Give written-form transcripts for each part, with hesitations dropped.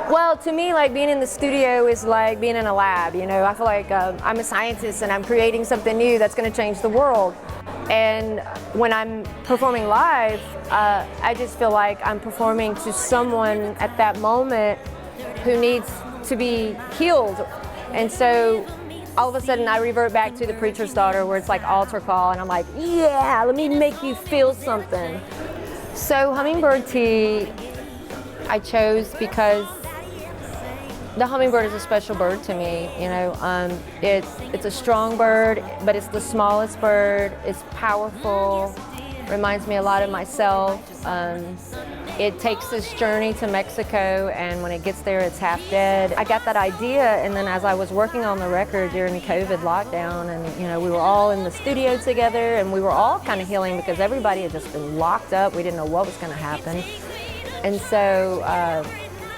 Well, to me, like being in the studio is like being in a lab, you know. I feel like I'm a scientist and I'm creating something new that's going to change the world. And when I'm performing live, I just feel like I'm performing to someone at that moment who needs to be healed. And so all of a sudden I revert back to the preacher's daughter where it's like altar call, and I'm like, yeah, let me make you feel something. So hummingbird tea I chose because the hummingbird is a special bird to me, you know. It's a strong bird, but it's the smallest bird. It's powerful, reminds me a lot of myself. It takes this journey to Mexico, and when it gets there, it's half dead. I got that idea, and then as I was working on the record during the COVID lockdown, and you know, we were all in the studio together, and we were all kind of healing because everybody had just been locked up. We didn't know what was going to happen, and so.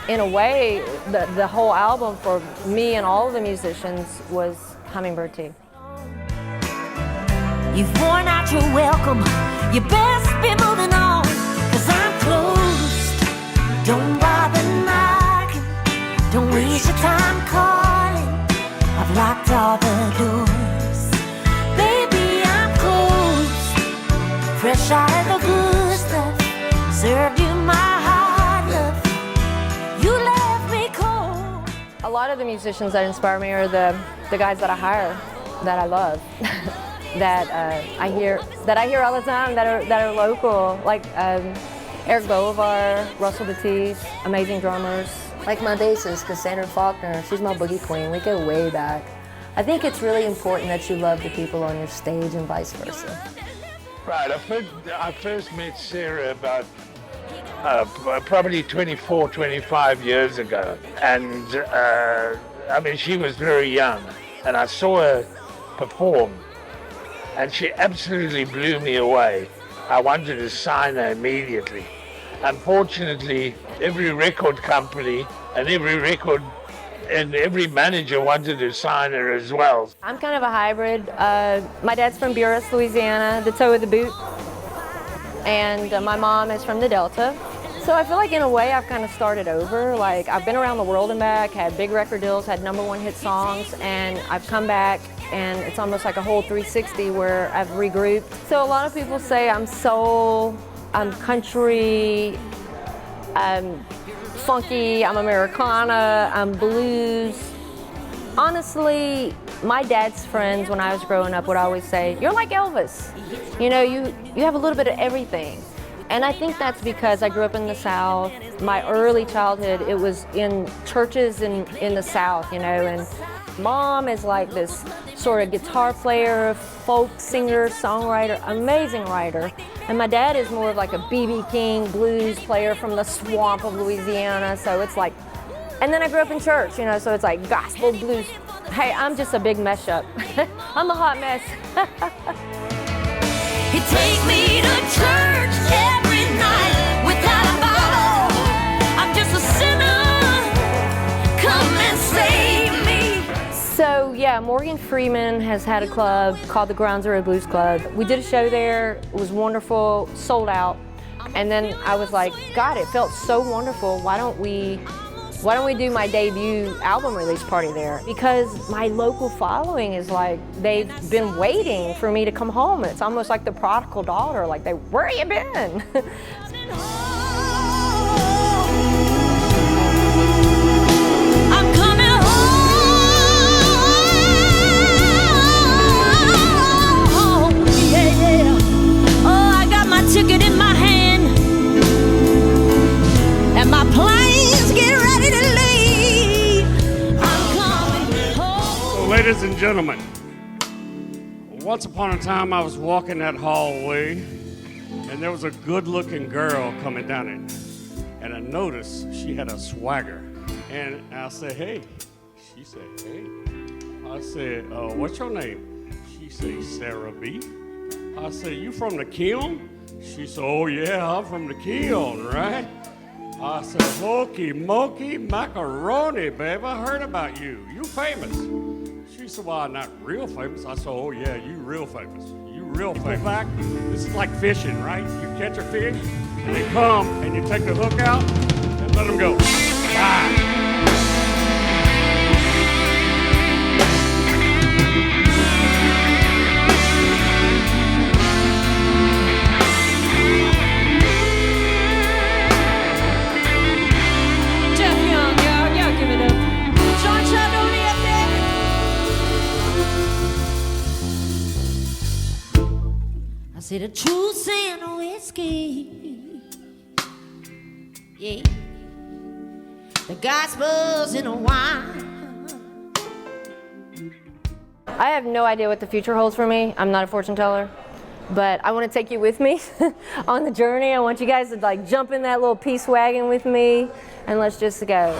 In a way, the whole album for me and all of the musicians was Hummingbird Tea. You've worn out your welcome, you best be moving on, 'cause I'm closed. Don't bother knocking, don't waste your time calling. I've locked all the doors. Baby, I'm closed, fresh out of the good stuff, served you my hard love. A lot of the musicians that inspire me are the guys that I hire, that I love, that I hear all the time, that are local, like Eric Bolivar, Russell Batiste, amazing drummers. Like my bassist, Cassandra Faulkner, she's my boogie queen. We go way back. I think it's really important that you love the people on your stage and vice versa. Right, I first met Sarah about probably 24, 25 years ago. And I mean, she was very young, and I saw her perform, and she absolutely blew me away. I wanted to sign her immediately. Unfortunately, every record company and every manager wanted to sign her as well. I'm kind of a hybrid. My dad's from Buras, Louisiana, the toe of the boot. And my mom is from the Delta. So I feel like in a way I've kind of started over. Like I've been around the world and back, had big record deals, had #1 hit songs, and I've come back and it's almost like a whole 360 where I've regrouped. So a lot of people say I'm soul, I'm country, I'm funky, I'm Americana, I'm blues. Honestly, my dad's friends when I was growing up would always say, you're like Elvis. You know, you have a little bit of everything. And I think that's because I grew up in the South. My early childhood, it was in churches in the South, you know, and mom is like this sort of guitar player, folk singer, songwriter, amazing writer. And my dad is more of like a B.B. King blues player from the swamp of Louisiana. So it's like, and then I grew up in church, you know, so it's like gospel blues. Hey, I'm just a big mashup. I'm a hot mess. You take me to church every night without a bottle. I'm just a sinner. Come and save me. So yeah, Morgan Freeman has had a club called the Ground Zero Blues Club. We did a show there. It was wonderful, sold out. And then I was like, God, it felt so wonderful. Why don't we do my debut album release party there? Because my local following is like, they've been waiting for me to come home. It's almost like the prodigal daughter, like where you been? I'm coming home. Yeah. Oh, I got my ticket in my hand, and my planes get ready to leave. I'm coming home. So, ladies and gentlemen, once upon a time I was walking that hallway, and there was a good-looking girl coming down it, and I noticed she had a swagger, and I said, hey. She said, hey. I said, what's your name? She said, Sarah B. I said, you from the Kiln? She said, oh yeah, I'm from the Kiln, right? I said, hokey mokey macaroni, babe, I heard about you. You famous. She said, well, I'm not real famous. I said, oh yeah, you real famous. You real famous. Back, this is like fishing, right? You catch a fish, and they come, and you take the hook out, and let them go. Bye. Say the truth in whiskey. Yeah. The gospel's in a wine. I have no idea what the future holds for me. I'm not a fortune teller, but I want to take you with me on the journey. I want you guys to like jump in that little peace wagon with me, and let's just go.